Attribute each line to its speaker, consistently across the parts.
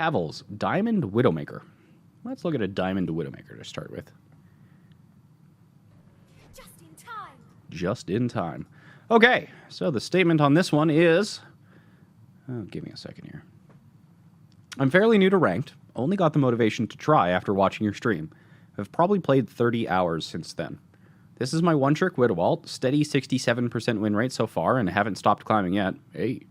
Speaker 1: Havel's Diamond Widowmaker. Let's look at a Diamond Widowmaker to start with.
Speaker 2: Just in time.
Speaker 1: Just in time. Okay, so the statement on this one is... Oh, give me a second here. I'm fairly new to Ranked. Only got the motivation to try after watching your stream. I've probably played 30 hours since then. This is my one-trick Widow ult, steady 67% win rate so far, and I haven't stopped climbing yet. Hey.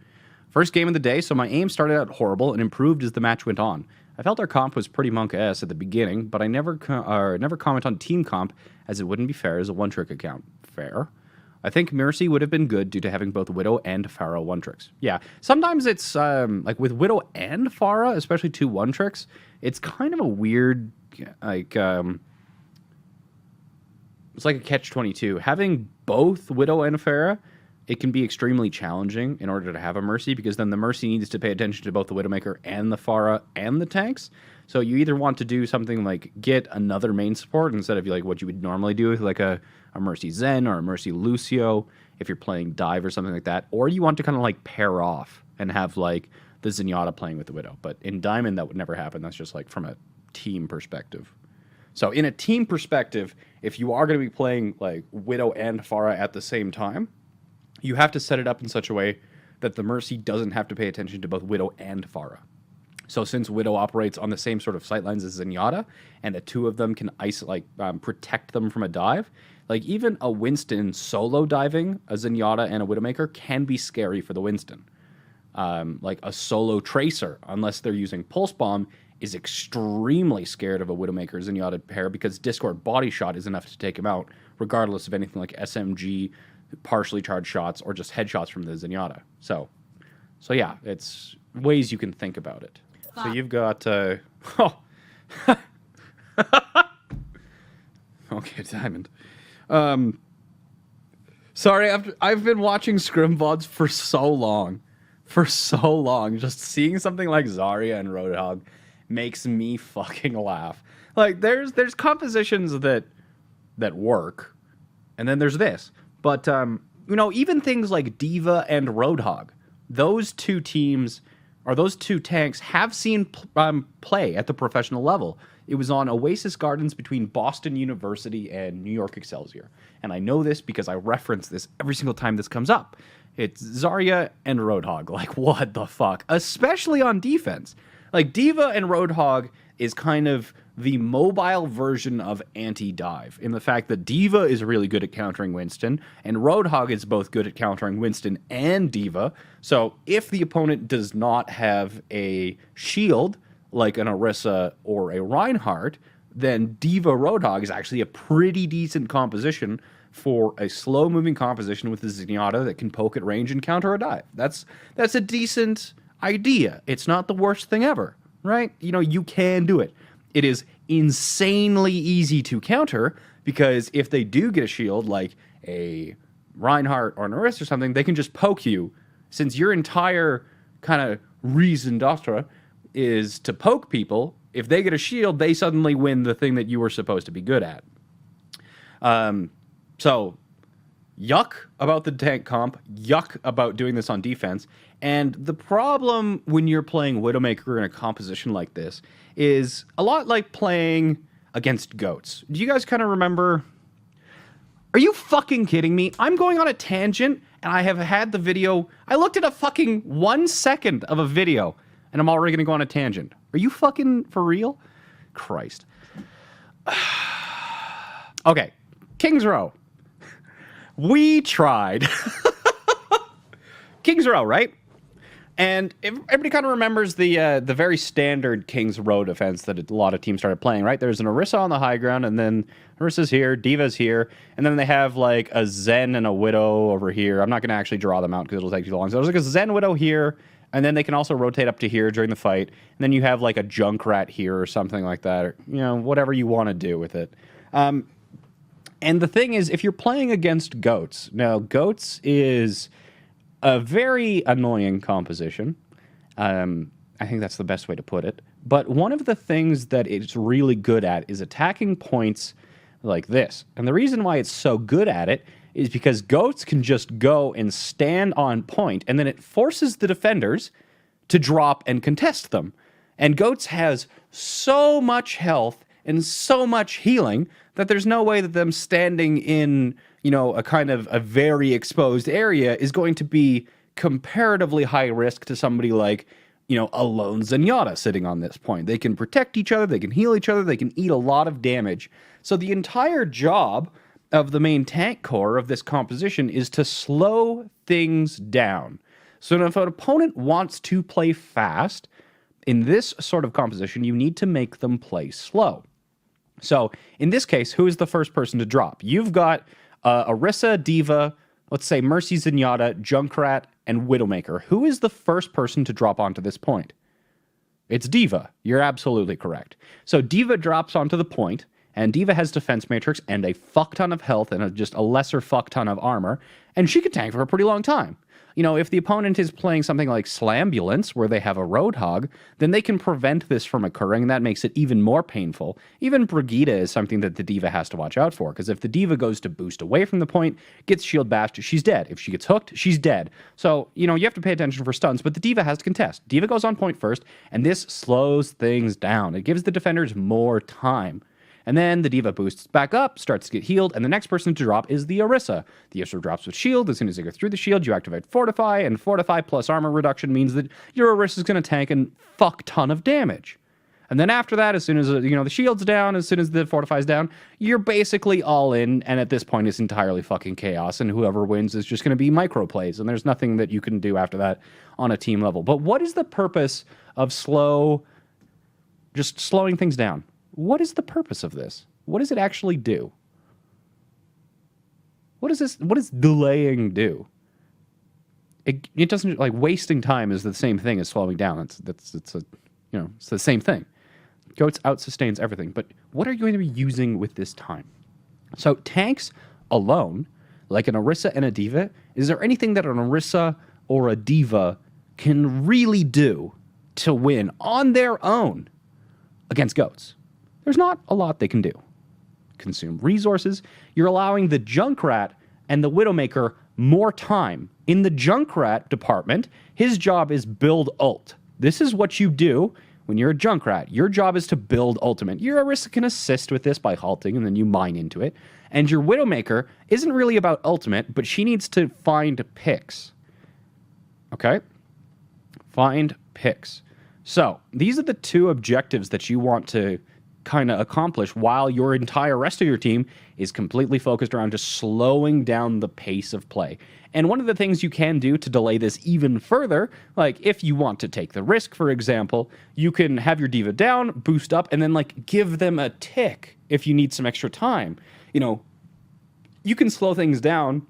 Speaker 1: First game of the day, so my aim started out horrible and improved as the match went on. I felt our comp was pretty monk-ass at the beginning, but I never comment on team comp, as it wouldn't be fair as a one-trick account. Fair. I think Mercy would have been good due to having both Widow and Pharah one-tricks. Yeah, sometimes it's, like, with Widow and Pharah, especially two one-tricks, it's kind of a weird, like, it's like a catch-22. Having both Widow and Pharah, it can be extremely challenging in order to have a Mercy, because then the Mercy needs to pay attention to both the Widowmaker and the Pharah and the tanks. So you either want to do something like get another main support instead of like what you would normally do with like a Mercy Zen or a Mercy Lucio if you're playing Dive or something like that, or you want to kind of like pair off and have like the Zenyatta playing with the Widow. But in Diamond, that would never happen. That's just like from a team perspective. So in a team perspective, if you are going to be playing like Widow and Pharah at the same time, you have to set it up in such a way that the Mercy doesn't have to pay attention to both Widow and Pharah. So since Widow operates on the same sort of sightlines as Zenyatta, and the two of them can protect them from a dive, like even a Winston solo diving a Zenyatta and a Widowmaker can be scary for the Winston. Like a solo Tracer, unless they're using Pulse Bomb, is extremely scared of a Widowmaker Zenyatta pair because Discord Body Shot is enough to take him out, regardless of anything like SMG, partially charged shots, or just headshots from the Zenyatta. So yeah, it's ways you can think about it. So you've got, okay, Diamond. Sorry, I've been watching Scrim VODs for so long. Just seeing something like Zarya and Roadhog makes me fucking laugh. Like, there's compositions that work, and then there's this. But, you know, even things like D.Va and Roadhog, those two teams, or those two tanks, have seen play at the professional level. It was on Oasis Gardens between Boston University and New York Excelsior. And I know this because I reference this every single time this comes up. It's Zarya and Roadhog. Like, what the fuck? Especially on defense. Like, D.Va and Roadhog is kind of the mobile version of anti-dive, in the fact that D.Va is really good at countering Winston, and Roadhog is both good at countering Winston and D.Va. So if the opponent does not have a shield, like an Orisa or a Reinhardt, then D.Va Roadhog is actually a pretty decent composition for a slow-moving composition with the Zenyatta that can poke at range and counter a dive. That's a decent idea. It's not the worst thing ever, right? You know, you can do it. It is insanely easy to counter, because if they do get a shield, like a Reinhardt or an Orisa or something, they can just poke you. Since your entire kind of reason d'etre is to poke people, if they get a shield, they suddenly win the thing that you were supposed to be good at. So, yuck about the tank comp, yuck about doing this on defense. And the problem when you're playing Widowmaker in a composition like this is a lot like playing against goats. Do you guys kind of remember? Are you fucking kidding me? I'm going on a tangent, and I have had the video. I looked at a fucking 1 second of a video, and I'm already going to go on a tangent. Are you fucking for real? Christ. Okay, Kings Row. We tried. Kings Row, right? And everybody kind of remembers the very standard Kings Row defense that a lot of teams started playing, right? There's an Orisa on the high ground, and then Orisa's here, D.Va's here, and then they have like a Zen and a Widow over here. I'm not going to actually draw them out because it'll take too long. So there's like a Zen Widow here, and then they can also rotate up to here during the fight. And then you have like a Junkrat here or something like that, or, you know, whatever you want to do with it. And the thing is, if you're playing against Goats, now Goats is a very annoying composition. I think that's the best way to put it. But one of the things that it's really good at is attacking points like this. And the reason why it's so good at it is because Goats can just go and stand on point, and then it forces the defenders to drop and contest them. And Goats has so much health and so much healing that there's no way that them standing in, a kind of a very exposed area is going to be comparatively high risk to somebody like, a lone Zenyatta sitting on this point. They can protect each other, they can heal each other, they can eat a lot of damage. So the entire job of the main tank core of this composition is to slow things down. So if an opponent wants to play fast, in this sort of composition, you need to make them play slow. So in this case, who is the first person to drop? You've got Orisa, D.Va, let's say Mercy, Zenyatta, Junkrat, and Widowmaker. Who is the first person to drop onto this point? It's D.Va. You're absolutely correct. So D.Va drops onto the point, and D.Va has defense matrix and a fuck ton of health and just a lesser fuck ton of armor, and she could tank for a pretty long time. If the opponent is playing something like Slambulance, where they have a Roadhog, then they can prevent this from occurring, and that makes it even more painful. Even Brigitte is something that the D.Va has to watch out for, because if the D.Va goes to boost away from the point, gets shield bashed, she's dead. If she gets hooked, she's dead. So, you have to pay attention for stuns, but the D.Va has to contest. D.Va goes on point first, and this slows things down. It gives the defenders more time. And then the D.Va boosts back up, starts to get healed, and the next person to drop is the Orisa. The Orisa drops with shield. As soon as they go through the shield, you activate Fortify, and Fortify plus armor reduction means that your Orisa is going to tank a fuck ton of damage. And then after that, as soon as the shield's down, as soon as the Fortify's down, you're basically all in, and at this point it's entirely fucking chaos, and whoever wins is just going to be micro plays, and there's nothing that you can do after that on a team level. But what is the purpose of just slowing things down? What is the purpose of this? What does it actually do? What does delaying do? It doesn't, like, wasting time is the same thing as slowing down. It's the same thing. Goats out-sustains everything. But what are you going to be using with this time? So tanks alone, like an Orisa and a D.Va, is there anything that an Orisa or a D.Va can really do to win on their own against Goats? There's not a lot they can do. Consume resources. You're allowing the Junkrat and the Widowmaker more time. In the Junkrat department, his job is build ult. This is what you do when you're a Junkrat. Your job is to build ultimate. Your Orisa can assist with this by halting, and then you mine into it. And your Widowmaker isn't really about ultimate, but she needs to find picks. Okay? Find picks. So, these are the two objectives that you want to kind of accomplish while your entire rest of your team is completely focused around just slowing down the pace of play. And one of the things you can do to delay this even further, like if you want to take the risk, for example, you can have your D.Va down, boost up, and then like give them a tick if you need some extra time. You can slow things down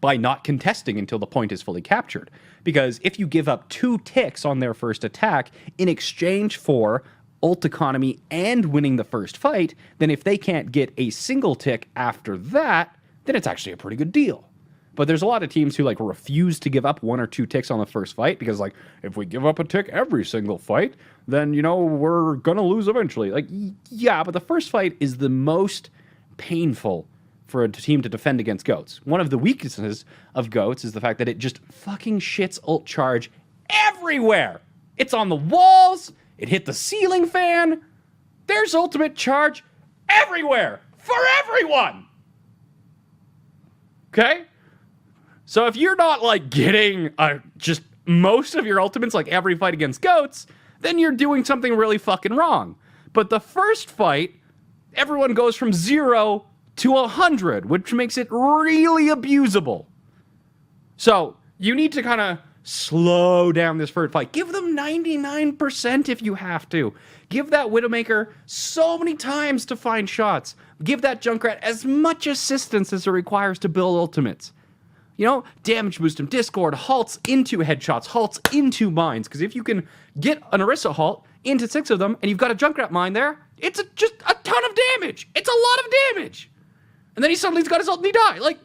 Speaker 1: by not contesting until the point is fully captured. Because if you give up 2 ticks on their first attack in exchange for ult economy and winning the first fight, then if they can't get a single tick after that, then it's actually a pretty good deal. But there's a lot of teams who like refuse to give up 1 or 2 ticks on the first fight because like, if we give up a tick every single fight, then, we're gonna lose eventually. Like, yeah, but the first fight is the most painful for a team to defend against Goats. One of the weaknesses of Goats is the fact that it just fucking shits ult charge everywhere. It's on the walls. It hit the ceiling fan. There's ultimate charge everywhere for everyone. Okay? So if you're not like getting just most of your ultimates like every fight against Goats, then you're doing something really fucking wrong. But the first fight, everyone goes from 0 to 100, which makes it really abusable. So you need to kind of slow down this first fight. Give them 99% if you have to. Give that Widowmaker so many times to find shots. Give that Junkrat as much assistance as it requires to build ultimates. Damage boost him, Discord, halts into headshots, halts into mines. Because if you can get an Orisa halt into 6 of them, and you've got a Junkrat mine there, it's just a ton of damage. It's a lot of damage. And then he suddenly's got his ult and he died. Like,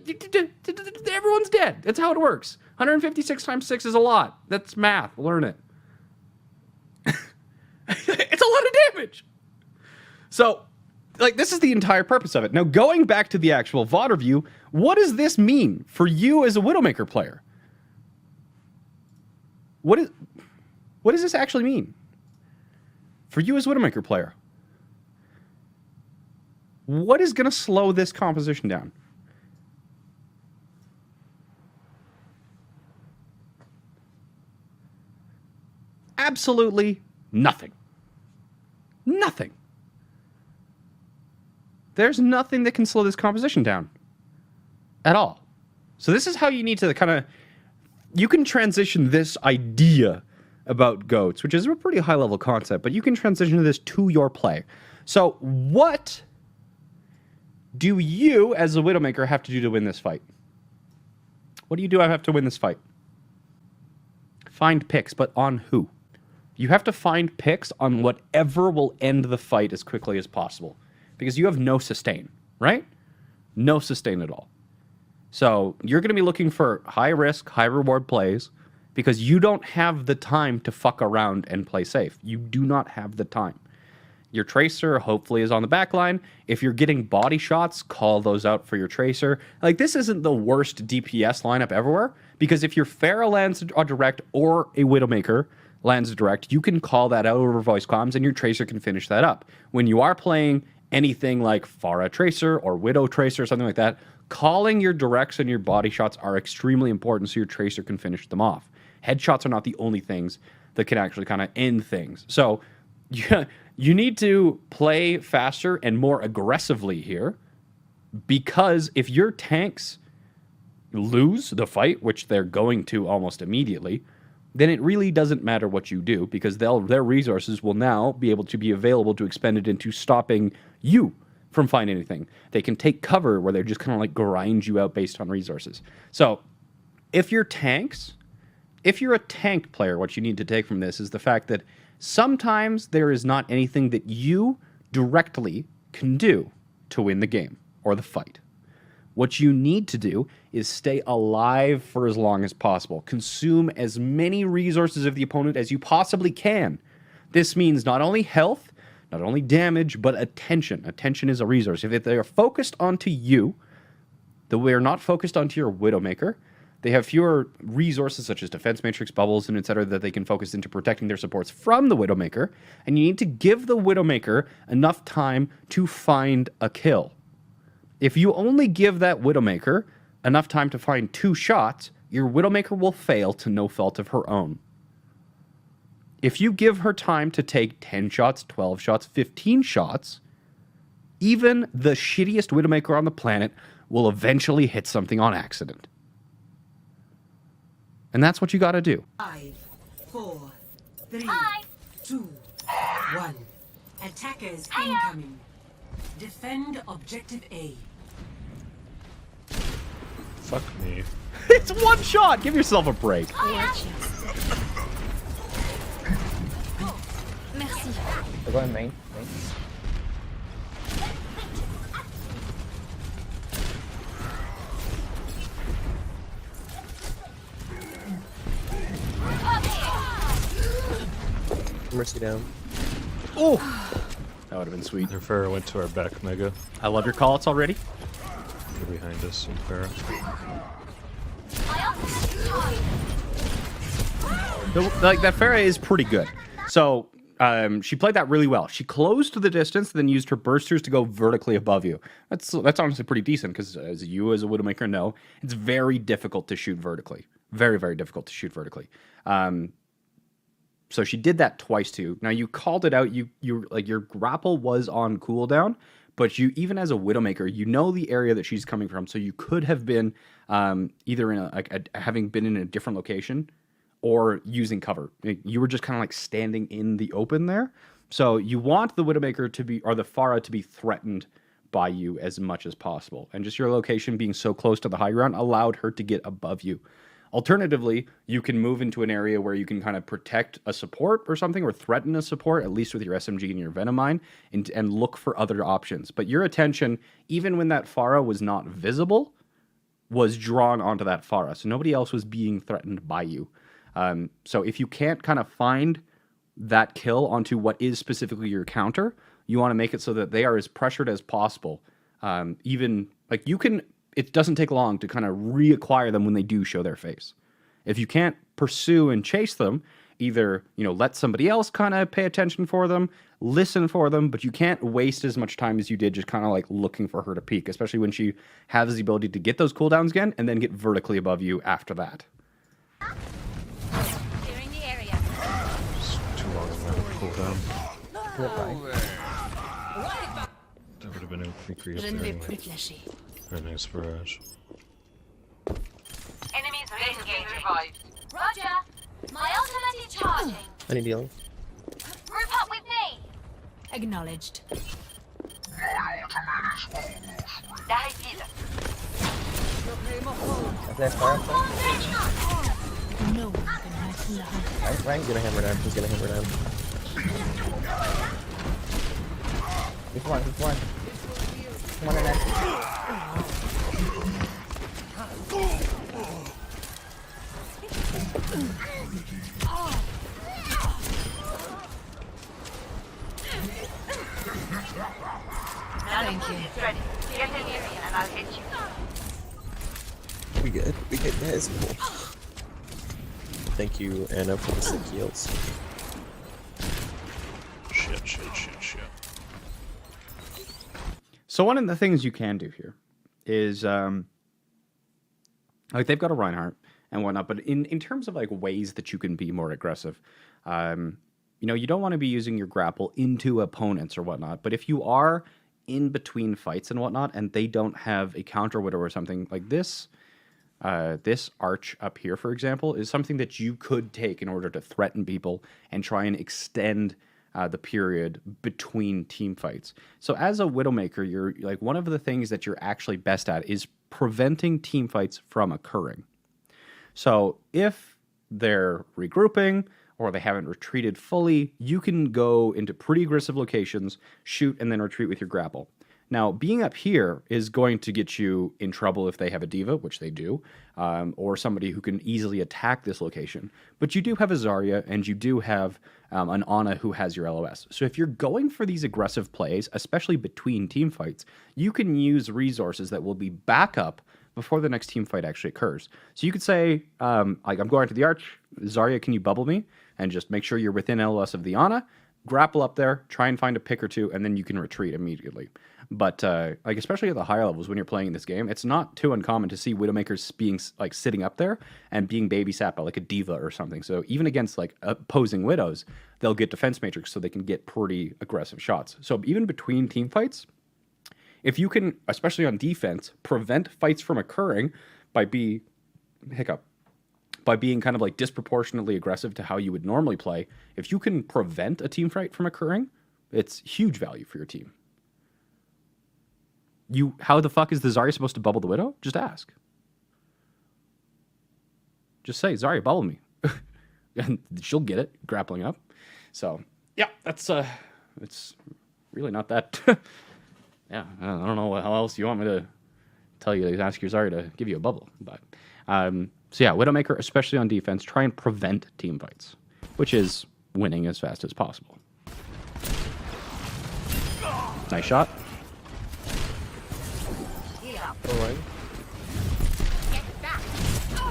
Speaker 1: everyone's dead. That's how it works. 156 times 6 is a lot. That's math. Learn it. It's a lot of damage. So, like, this is the entire purpose of it. Now, going back to the actual VOD review, what does this mean for you as a Widowmaker player? What does this actually mean? For you as Widowmaker player, what is going to slow this composition down? Absolutely nothing. Nothing. There's nothing that can slow this composition down at all. So this is how you need to kind of, you can transition this idea about goats, which is a pretty high level concept, but you can transition this to your play. So what do you as a Widowmaker have to do to win this fight? What do I have to win this fight? Find picks, but on who? You have to find picks on whatever will end the fight as quickly as possible. Because you have no sustain, right? No sustain at all. So you're going to be looking for high risk, high reward plays because you don't have the time to fuck around and play safe. You do not have the time. Your Tracer hopefully is on the back line. If you're getting body shots, call those out for your Tracer. Like, this isn't the worst DPS lineup everywhere because if your Pharah lands a direct or a Widowmaker lands direct, you can call that out over voice comms and your Tracer can finish that up. When you are playing anything like Pharah Tracer or Widow Tracer or something like that, calling your directs and your body shots are extremely important so your Tracer can finish them off. Headshots are not the only things that can actually kind of end things. So you need to play faster and more aggressively here because if your tanks lose the fight, which they're going to almost immediately, then it really doesn't matter what you do because their resources will now be able to be available to expend it into stopping you from finding anything. They can take cover where they're just kind of like grind you out based on resources. So if you're a tank player, what you need to take from this is the fact that sometimes there is not anything that you directly can do to win the game or the fight. What you need to do is stay alive for as long as possible. Consume as many resources of the opponent as you possibly can. This means not only health, not only damage, but attention. Attention is a resource. If they are focused onto you, though they are not focused onto your Widowmaker, they have fewer resources such as defense matrix, bubbles, and etc. that they can focus into protecting their supports from the Widowmaker, and you need to give the Widowmaker enough time to find a kill. If you only give that Widowmaker enough time to find 2 shots, your Widowmaker will fail to no fault of her own. If you give her time to take 10 shots, 12 shots, 15 shots, even the shittiest Widowmaker on the planet will eventually hit something on accident. And that's what you gotta do.
Speaker 2: 5, 4, 3, 2, 1. Attackers incoming. Defend objective A.
Speaker 3: Fuck me.
Speaker 1: It's one shot! Give yourself a break.
Speaker 4: Merci.
Speaker 5: They're going main. Mercy down.
Speaker 1: Oh! That would have been sweet.
Speaker 3: Their Pharah went to our back, Mega.
Speaker 1: I love your call-outs already.
Speaker 3: They're behind us in Pharah.
Speaker 1: Like, that Pharah is pretty good. So, she played that really well. She closed the distance, then used her bursters to go vertically above you. That's honestly pretty decent, because as you as a Widowmaker know, it's very difficult to shoot vertically. Very, very difficult to shoot vertically. So she did that twice too. Now you called it out. You like your grapple was on cooldown, but you even as a Widowmaker, you know the area that she's coming from. So you could have been either in having been in a different location or using cover. You were just kind of like standing in the open there. So you want the Widowmaker to be, or the Pharah to be threatened by you as much as possible. And just your location being so close to the high ground allowed her to get above you. Alternatively, you can move into an area where you can kind of protect a support or something, or threaten a support, at least with your SMG and your Venom Mine, and look for other options. But your attention, even when that Pharah was not visible, was drawn onto that Pharah. So nobody else was being threatened by you. So if you can't kind of find that kill onto what is specifically your counter, you want to make it so that they are as pressured as possible. Even, like, you can... It doesn't take long to kind of reacquire them when they do show their face. If you can't pursue and chase them, either, let somebody else kind of pay attention for them, listen for them, but you can't waste as much time as you did just kind of like looking for her to peek, especially when she has the ability to get those cooldowns again and then get vertically above you after that.
Speaker 4: Clearing the area.
Speaker 3: It's too long of a cooldown. That would have been a creepy up
Speaker 4: Je ne
Speaker 3: there
Speaker 4: vais
Speaker 3: anyway.
Speaker 4: plus flasher.
Speaker 3: Very nice barrage.
Speaker 4: Enemies revived. Roger. My ultimate is charging.
Speaker 5: I need healing.
Speaker 4: Group up with me. Acknowledged.
Speaker 5: Is that fire up there?
Speaker 4: No one can hurt love.
Speaker 5: Ryan's gonna hammer down. He's gonna hammer down. He's one. Come on, Annette.
Speaker 4: Thank you.
Speaker 6: Ready. Get in here and I'll hit you.
Speaker 5: We good, guys. Cool. Thank you, Anna, for the sick heals.
Speaker 3: Shit.
Speaker 1: So one of the things you can do here is, like they've got a Reinhardt and whatnot, but in terms of like ways that you can be more aggressive, you don't want to be using your grapple into opponents or whatnot, but if you are in between fights and whatnot, and they don't have a counter widow or something like this, this arch up here, for example, is something that you could take in order to threaten people and try and extend the period between team fights. So as a Widowmaker, you're like, one of the things that you're actually best at is preventing team fights from occurring. So if they're regrouping or they haven't retreated fully, you can go into pretty aggressive locations, shoot, and then retreat with your grapple. Now, being up here is going to get you in trouble if they have a diva, which they do, or somebody who can easily attack this location. But you do have a Zarya, and you do have an Ana who has your LOS. So if you're going for these aggressive plays, especially between team fights, you can use resources that will be backup before the next team fight actually occurs. So you could say, like, I'm going to the arch, Zarya, can you bubble me? And just make sure you're within LOS of the Ana, grapple up there, try and find a pick or two, and then you can retreat immediately. But like, especially at the higher levels when you're playing this game, it's not too uncommon to see Widowmakers being like sitting up there and being babysat by like a diva or something. So even against like opposing Widows, they'll get defense matrix so they can get pretty aggressive shots. So even between team fights, if you can, especially on defense, prevent fights from occurring by being kind of like disproportionately aggressive to how you would normally play, if you can prevent a team fight from occurring, it's huge value for your team. How the fuck is the Zarya supposed to bubble the Widow? Just ask. Just say, Zarya, bubble me. And she'll get it, grappling up. So, yeah, that's, it's really not that... Yeah, I don't know how else you want me to tell you to ask your Zarya to give you a bubble. But so yeah, Widowmaker, especially on defense, try and prevent team fights, which is winning as fast as possible. Nice shot.
Speaker 5: All right.
Speaker 4: Get back.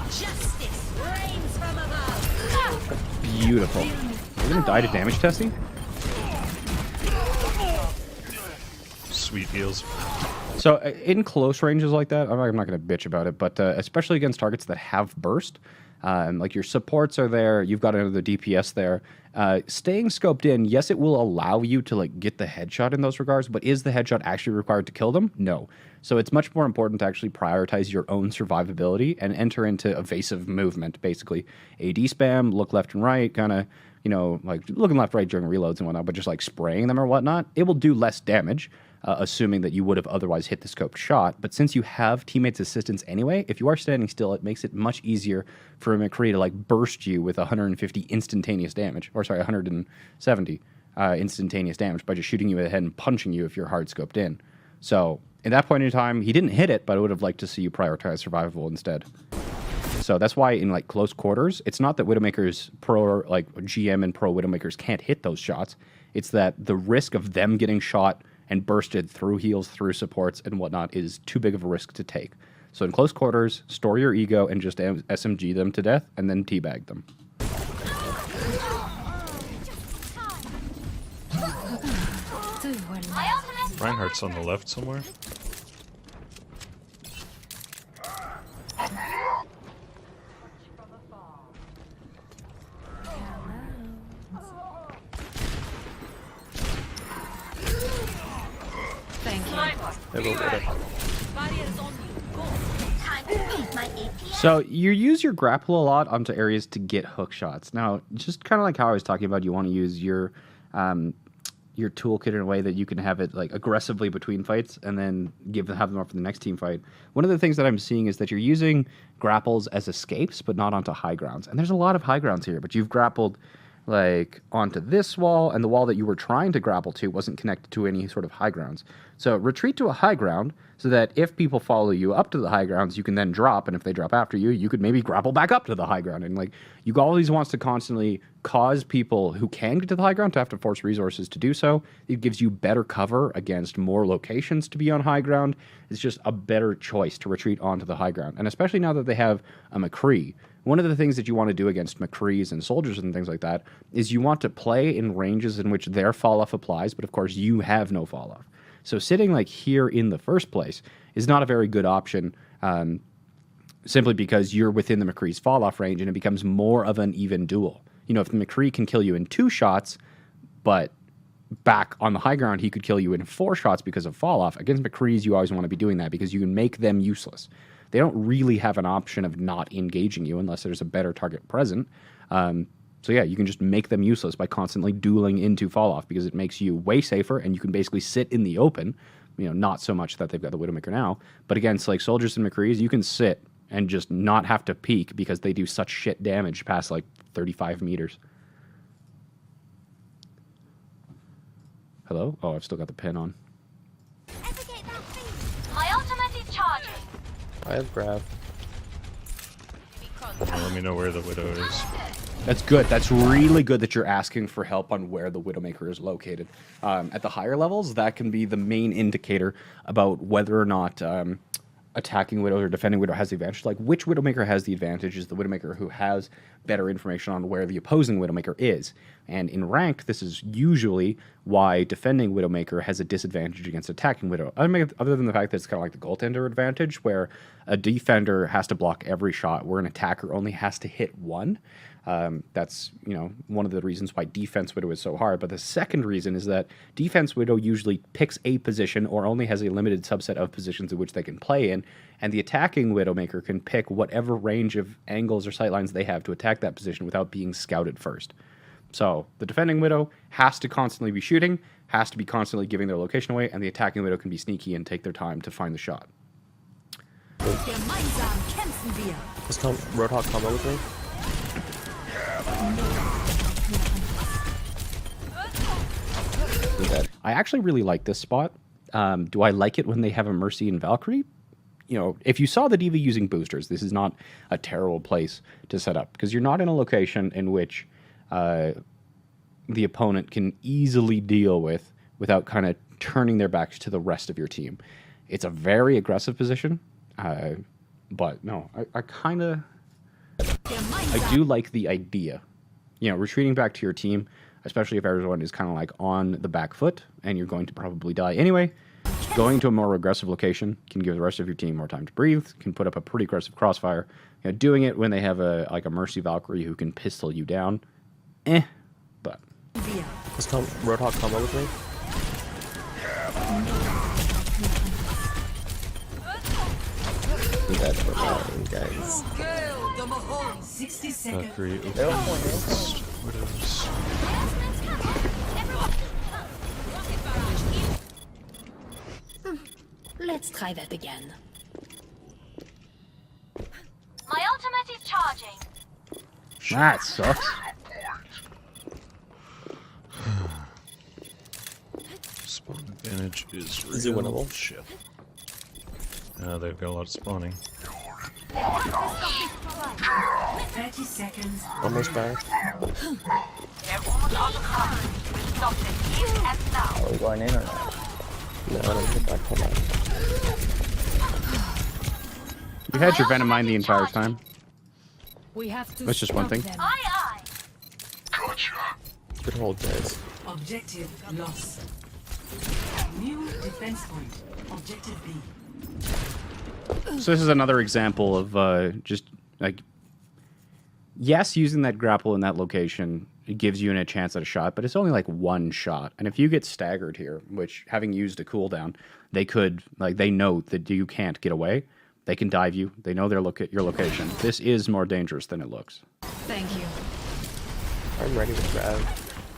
Speaker 4: Justice reigns from above.
Speaker 1: Beautiful. Are you gonna die to damage testing?
Speaker 3: Sweet heals.
Speaker 1: So in close ranges like that, I'm not going to bitch about it, but especially against targets that have burst, like your supports are there, you've got another DPS there. Staying scoped in, yes, it will allow you to like get the headshot in those regards, but is the headshot actually required to kill them? No. So it's much more important to actually prioritize your own survivability and enter into evasive movement, basically. AD spam, look left and right, kind of, like looking left, right during reloads and whatnot, but just like spraying them or whatnot, it will do less damage. Assuming that you would have otherwise hit the scoped shot. But since you have teammates' assistance anyway, if you are standing still, it makes it much easier for McCree to like burst you with 150 instantaneous damage, or sorry, 170 instantaneous damage by just shooting you in the head and punching you if you're hard scoped in. So at that point in time, he didn't hit it, but I would have liked to see you prioritize survivable instead. So that's why in like close quarters, it's not that Widowmakers pro, like GM and pro Widowmakers can't hit those shots. It's that the risk of them getting shot and bursted through heals, through supports, and whatnot is too big of a risk to take. So in close quarters, store your ego and just SMG them to death, and then teabag them.
Speaker 3: Reinhardt's on the left somewhere.
Speaker 7: Thank you.
Speaker 5: I will get it.
Speaker 4: Time to beat my APM.
Speaker 1: So you use your grapple a lot onto areas to get hook shots. Now, just kind of like how I was talking about, you want to use your toolkit in a way that you can have it like aggressively between fights and then have them up for the next team fight. One of the things that I'm seeing is that you're using grapples as escapes, but not onto high grounds. And there's a lot of high grounds here, but you've grappled like onto this wall, and the wall that you were trying to grapple to wasn't connected to any sort of high grounds. So retreat to a high ground so that if people follow you up to the high grounds, you can then drop, and if they drop after you, you could maybe grapple back up to the high ground. And like you always wants to constantly cause people who can get to the high ground to have to force resources to do so. It gives you better cover against more locations to be on high ground. It's just a better choice to retreat onto the high ground. And especially now that they have a McCree, one of the things that you want to do against McCrees and soldiers and things like that is you want to play in ranges in which their fall-off applies, but of course you have no fall-off. So sitting like here in the first place is not a very good option, simply because you're within the McCree's fall-off range and it becomes more of an even duel. You know, if the McCree can kill you in 2 shots, but back on the high ground he could kill you in 4 shots because of fall-off, against McCrees you always want to be doing that because you can make them useless. They don't really have an option of not engaging you unless there's a better target present. So yeah, you can just make them useless by constantly dueling into fall-off because it makes you way safer and you can basically sit in the open. You know, not so much that they've got the Widowmaker now, but against like soldiers and McCrees, you can sit and just not have to peek because they do such shit damage past like 35 meters. Hello? Oh, I've still got the pin on.
Speaker 4: My ultimate is charging.
Speaker 5: I have grab.
Speaker 3: Let me know where the Widow is.
Speaker 1: That's good. That's really good that you're asking for help on where the Widowmaker is located. At the higher levels, that can be the main indicator about whether or not attacking Widow or defending Widow has the advantage. Like, which Widowmaker has the advantage is the Widowmaker who has better information on where the opposing Widowmaker is. And in rank, this is usually why defending Widowmaker has a disadvantage against attacking Widow. Other than the fact that it's kind of like the goaltender advantage, where a defender has to block every shot, where an attacker only has to hit 1. That's, you know, one of the reasons why defense Widow is so hard. But the second reason is that defense Widow usually picks a position or only has a limited subset of positions in which they can play in, and the attacking Widowmaker can pick whatever range of angles or sightlines they have to attack that position without being scouted first. So the defending Widow has to constantly be shooting, has to be constantly giving their location away, and the attacking Widow can be sneaky and take their time to find the shot.
Speaker 5: Let's Roadhog combo with me.
Speaker 1: I actually really like this spot. Do I like it when they have a Mercy and Valkyrie? You know, if you saw the DV using boosters, this is not a terrible place to set up because you're not in a location in which the opponent can easily deal with without kind of turning their backs to the rest of your team. It's a very aggressive position, but no, I do like the idea. You know, retreating back to your team, especially if everyone is kind of like on the back foot and you're going to probably die anyway. Going to a more aggressive location can give the rest of your team more time to breathe, can put up a pretty aggressive crossfire. You know, doing it when they have a Mercy Valkyrie who can pistol you down, but.
Speaker 5: Let's Roadhog combo with me. That's for mine, guys.
Speaker 2: 60 seconds.
Speaker 3: Valkyrie, Widows.
Speaker 7: Let's try that again.
Speaker 4: My ultimate is charging.
Speaker 1: That sucks.
Speaker 3: Spawn advantage is real.
Speaker 5: Is it winnable?
Speaker 3: Shit. They've got a lot of spawning.
Speaker 2: 30 seconds.
Speaker 5: Almost back.
Speaker 6: They're almost out of cover. We'll stop them here and now.
Speaker 8: Are we going in or not?
Speaker 5: No, I don't get back. Hold on.
Speaker 1: You had your Venom Mine the entire time.
Speaker 7: We have to
Speaker 1: That's just one
Speaker 7: stop
Speaker 1: thing.
Speaker 7: them.
Speaker 4: Aye, aye.
Speaker 5: Good hold, guys.
Speaker 2: Objective lost. New defense point. Objective B.
Speaker 1: So this is another example of just like, yes, using that grapple in that location, it gives you a chance at a shot, but it's only like one shot. And if you get staggered here, which having used a cooldown, they could, like, they know that you can't get away. They can dive you. They know your location. This is more dangerous than it looks.
Speaker 7: Thank you.
Speaker 5: I'm ready with Rav,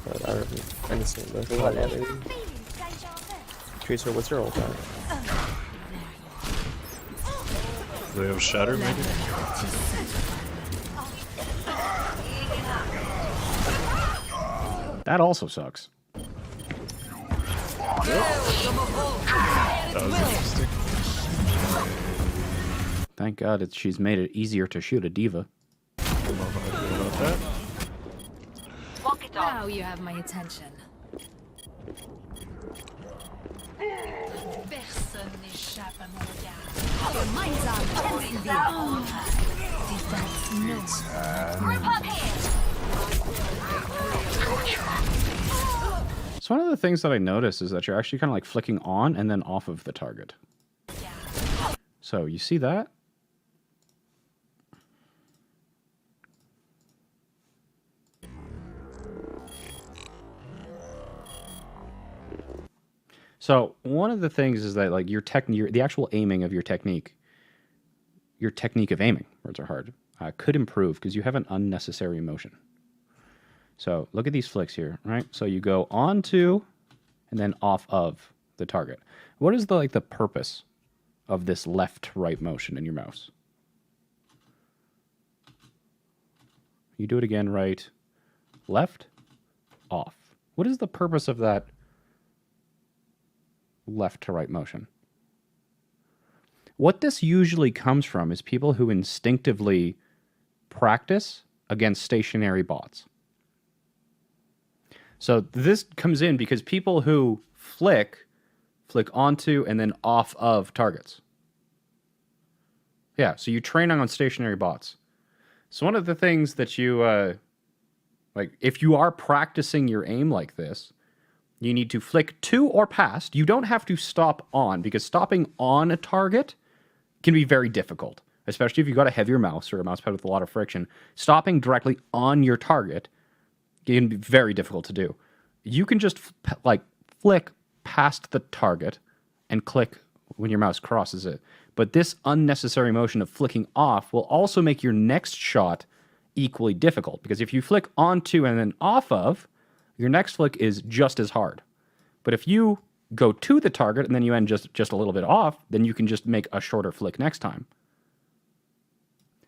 Speaker 5: but I don't understand this. Tracer, what's your ult at?
Speaker 3: Do they have Shatter, maybe?
Speaker 1: That also sucks.
Speaker 3: That was interesting.
Speaker 1: Thank God she's made it easier to shoot a diva.
Speaker 3: About that?
Speaker 6: Walk it off.
Speaker 7: Now you have my attention. Personne n'échappe à mon regard. Mine's on.
Speaker 4: Group up here.
Speaker 1: So one of the things that I noticed is that you're actually kind of like flicking on and then off of the target. So you see that? So one of the things is that like the actual aiming of your technique of aiming, words are hard, could improve because you have an unnecessary motion. So look at these flicks here, right? So you go onto and then off of the target. What is the purpose of this left-right motion in your mouse? You do it again, right, left, off. What is the purpose of that left to right motion? What this usually comes from is people who instinctively practice against stationary bots. So this comes in because people who flick onto and then off of targets. Yeah, so you train on stationary bots. So one of the things that you, if you are practicing your aim like this, you need to flick to or past. You don't have to stop on, because stopping on a target can be very difficult, especially if you've got a heavier mouse or a mouse pad with a lot of friction. Stopping directly on your target can be very difficult to do. You can just flick past the target and click when your mouse crosses it. But this unnecessary motion of flicking off will also make your next shot equally difficult, because if you flick onto and then off of, your next flick is just as hard. But if you go to the target and then you end just a little bit off, then you can just make a shorter flick next time.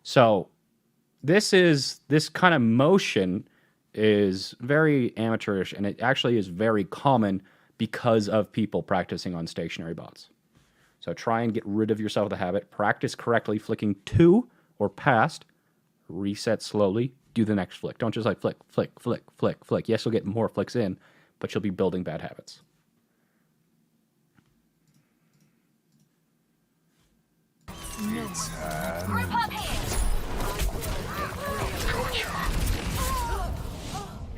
Speaker 1: So this kind of motion is very amateurish, and it actually is very common because of people practicing on stationary bots. So try and get rid of yourself of the habit. Practice correctly flicking to or past. Reset slowly. Do the next flick. Don't just flick, flick, flick, flick, flick. Yes, you'll get more flicks in, but you'll be building bad habits.
Speaker 4: Group up here.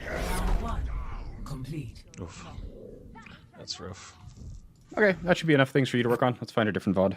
Speaker 2: Round 1. Complete.
Speaker 3: Oof. That's rough.
Speaker 1: Okay, that should be enough things for you to work on. Let's find a different VOD.